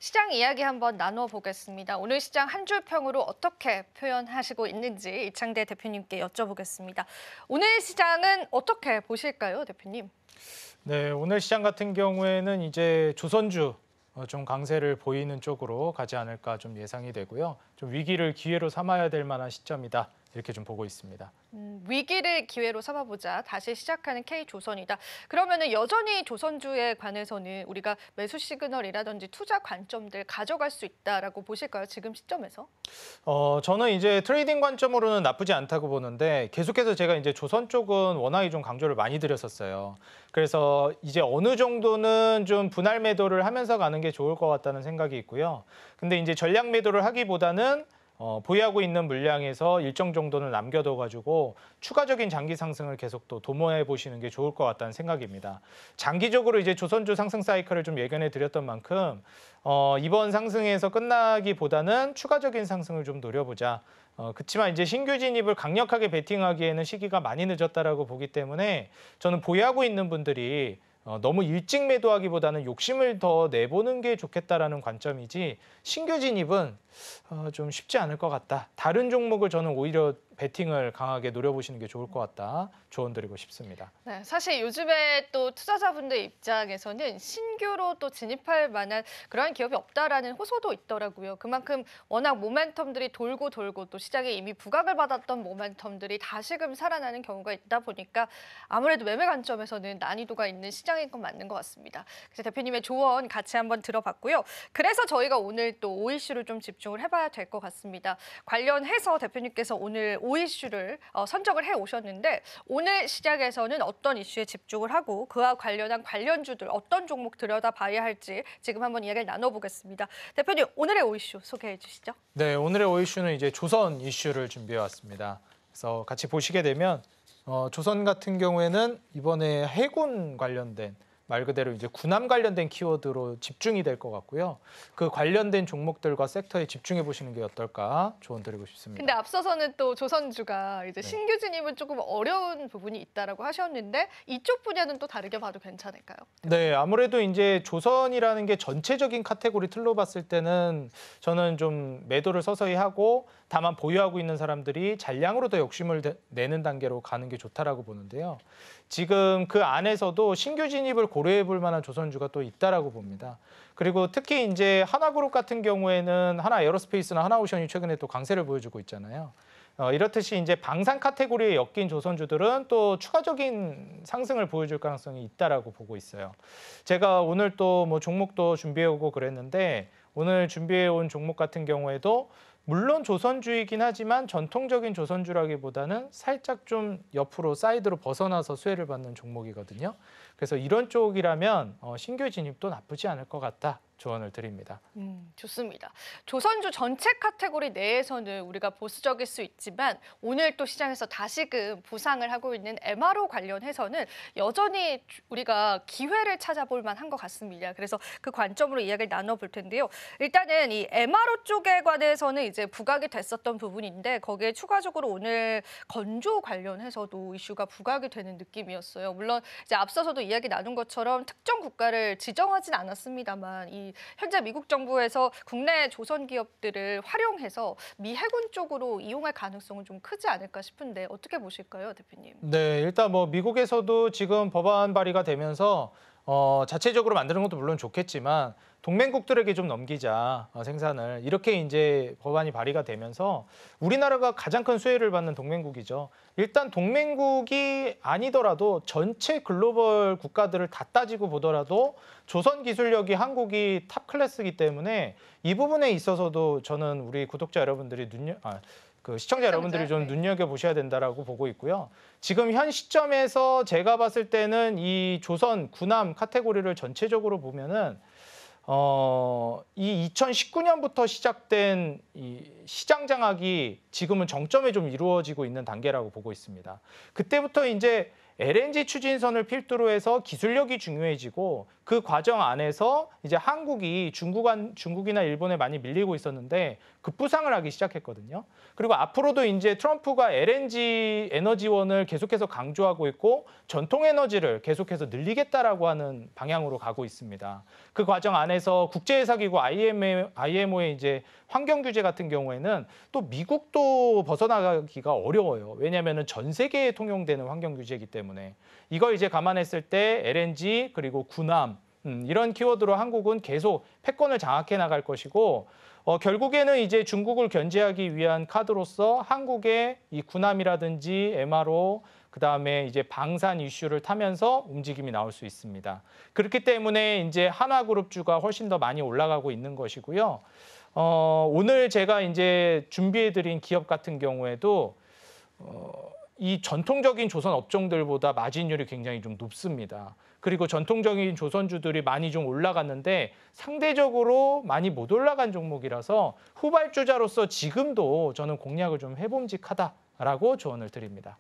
시장 이야기 한번 나눠보겠습니다. 오늘 시장 한 줄 평으로 어떻게 표현하시고 있는지 이창대 대표님께 여쭤보겠습니다. 오늘 시장은 어떻게 보실까요, 대표님? 네, 오늘 시장 같은 경우에는 이제 조선주 좀 강세를 보이는 쪽으로 가지 않을까 좀 예상이 되고요. 좀 위기를 기회로 삼아야 될 만한 시점이다. 이렇게 좀 보고 있습니다. 위기를 기회로 삼아보자. 다시 시작하는 K조선이다. 그러면은 여전히 조선주에 관해서는 우리가 매수 시그널이라든지 투자 관점들 가져갈 수 있다라고 보실까요? 지금 시점에서? 저는 이제 트레이딩 관점으로는 나쁘지 않다고 보는데 계속해서 제가 이제 조선 쪽은 워낙에 좀 강조를 많이 드렸었어요. 그래서 이제 어느 정도는 좀 분할 매도를 하면서 가는 게 좋을 것 같다는 생각이 있고요. 근데 이제 전략 매도를 하기보다는 보유하고 있는 물량에서 일정 정도는 남겨둬가지고 추가적인 장기 상승을 계속 또 도모해 보시는 게 좋을 것 같다는 생각입니다. 장기적으로 이제 조선주 상승 사이클을 좀 예견해 드렸던 만큼 이번 상승에서 끝나기보다는 추가적인 상승을 좀 노려보자. 그렇지만 이제 신규 진입을 강력하게 베팅하기에는 시기가 많이 늦었다라고 보기 때문에 저는 보유하고 있는 분들이 너무 일찍 매도하기보다는 욕심을 더 내보는 게 좋겠다라는 관점이지 신규 진입은 좀 쉽지 않을 것 같다. 다른 종목을 저는 오히려 베팅을 강하게 노려보시는 게 좋을 것 같다. 조언 드리고 싶습니다. 네, 사실 요즘에 또 투자자분들 입장에서는 신규로 또 진입할 만한 그런 기업이 없다라는 호소도 있더라고요. 그만큼 워낙 모멘텀들이 돌고 또 시장에 이미 부각을 받았던 모멘텀들이 다시금 살아나는 경우가 있다 보니까 아무래도 매매 관점에서는 난이도가 있는 시장인 건 맞는 것 같습니다. 그래서 대표님의 조언 같이 한번 들어봤고요. 그래서 저희가 오늘 또 5이슈를 좀 집중을 해봐야 될 것 같습니다. 관련해서 대표님께서 오늘 5이슈를 선정을 해오셨는데 오늘 시장에서는 어떤 이슈에 집중을 하고 그와 관련한 관련주들 어떤 종목 들여다봐야 할지 지금 한번 이야기를 나눠보겠습니다. 대표님, 오늘의 5이슈 소개해 주시죠. 네, 오늘의 5이슈는 이제 조선 이슈를 준비해 왔습니다. 그래서 같이 보시게 되면 조선 같은 경우에는 이번에 해군 관련된 말 그대로 이제 군함 관련된 키워드로 집중이 될 것 같고요. 그 관련된 종목들과 섹터에 집중해 보시는 게 어떨까 조언 드리고 싶습니다. 근데 앞서서는 또 조선주가 이제 네. 신규 진입은 조금 어려운 부분이 있다라고 하셨는데 이쪽 분야는 또 다르게 봐도 괜찮을까요? 네, 아무래도 이제 조선이라는 게 전체적인 카테고리 틀로 봤을 때는 저는 좀 매도를 서서히 하고 다만 보유하고 있는 사람들이 잔량으로 더 욕심을 내는 단계로 가는 게 좋다라고 보는데요. 지금 그 안에서도 신규 진입을 고려해 볼 만한 조선주가 또 있다라고 봅니다. 그리고 특히 이제 하나그룹 같은 경우에는 하나에어로스페이스나 하나오션이 최근에 또 강세를 보여주고 있잖아요. 이렇듯이 이제 방산 카테고리에 엮인 조선주들은 또 추가적인 상승을 보여줄 가능성이 있다라고 보고 있어요. 제가 오늘 또 뭐 종목도 준비해오고 그랬는데 오늘 준비해온 종목 같은 경우에도 물론 조선주이긴 하지만 전통적인 조선주라기보다는 살짝 좀 옆으로 사이드로 벗어나서 수혜를 받는 종목이거든요. 그래서 이런 쪽이라면 신규 진입도 나쁘지 않을 것 같다. 조언을 드립니다. 좋습니다. 조선주 전체 카테고리 내에서는 우리가 보수적일 수 있지만 오늘 또 시장에서 다시금 부상을 하고 있는 MRO 관련해서는 여전히 우리가 기회를 찾아볼 만한 것 같습니다. 그래서 그 관점으로 이야기를 나눠볼 텐데요. 일단은 이 MRO 쪽에 관해서는 이제 부각이 됐었던 부분인데 거기에 추가적으로 오늘 건조 관련해서도 이슈가 부각이 되는 느낌이었어요. 물론 이제 앞서서도 이야기 나눈 것처럼 특정 국가를 지정하진 않았습니다만 이 현재 미국 정부에서 국내 조선 기업들을 활용해서 미 해군 쪽으로 이용할 가능성은 좀 크지 않을까 싶은데 어떻게 보실까요, 대표님? 네, 일단 뭐 미국에서도 지금 법안 발의가 되면서 자체적으로 만드는 것도 물론 좋겠지만 동맹국들에게 좀 넘기자 생산을 이렇게 이제 법안이 발의가 되면서 우리나라가 가장 큰 수혜를 받는 동맹국이죠. 일단 동맹국이 아니더라도 전체 글로벌 국가들을 다 따지고 보더라도 조선 기술력이 한국이 탑 클래스이기 때문에 이 부분에 있어서도 저는 우리 구독자 여러분들이 시청자 여러분들이 좀 눈여겨보셔야 된다라고 보고 있고요. 지금 현 시점에서 제가 봤을 때는 이 조선 군함 카테고리를 전체적으로 보면은 이 2019년부터 시작된 이 시장 장악이 지금은 정점에 좀 이루어지고 있는 단계라고 보고 있습니다. 그때부터 이제 LNG 추진선을 필두로 해서 기술력이 중요해지고 그 과정 안에서 이제 한국이 중국이나 일본에 많이 밀리고 있었는데 급부상을 하기 시작했거든요. 그리고 앞으로도 이제 트럼프가 LNG 에너지원을 계속해서 강조하고 있고 전통 에너지를 계속해서 늘리겠다라고 하는 방향으로 가고 있습니다. 그 과정 안에서 국제회사기구 IMO의 이제 환경 규제 같은 경우에는 또 미국도 벗어나기가 어려워요. 왜냐하면 전 세계에 통용되는 환경 규제이기 때문에 이걸 이제 감안했을 때 LNG 그리고 군함 이런 키워드로 한국은 계속 패권을 장악해 나갈 것이고 결국에는 이제 중국을 견제하기 위한 카드로서 한국의 이 군함이라든지 MRO 그다음에 이제 방산 이슈를 타면서 움직임이 나올 수 있습니다. 그렇기 때문에 이제 한화그룹주가 훨씬 더 많이 올라가고 있는 것이고요. 오늘 제가 이제 준비해드린 기업 같은 경우에도 이 전통적인 조선 업종들보다 마진율이 굉장히 좀 높습니다. 그리고 전통적인 조선주들이 많이 좀 올라갔는데 상대적으로 많이 못 올라간 종목이라서 후발주자로서 지금도 저는 공략을 좀 해봄직하다라고 조언을 드립니다.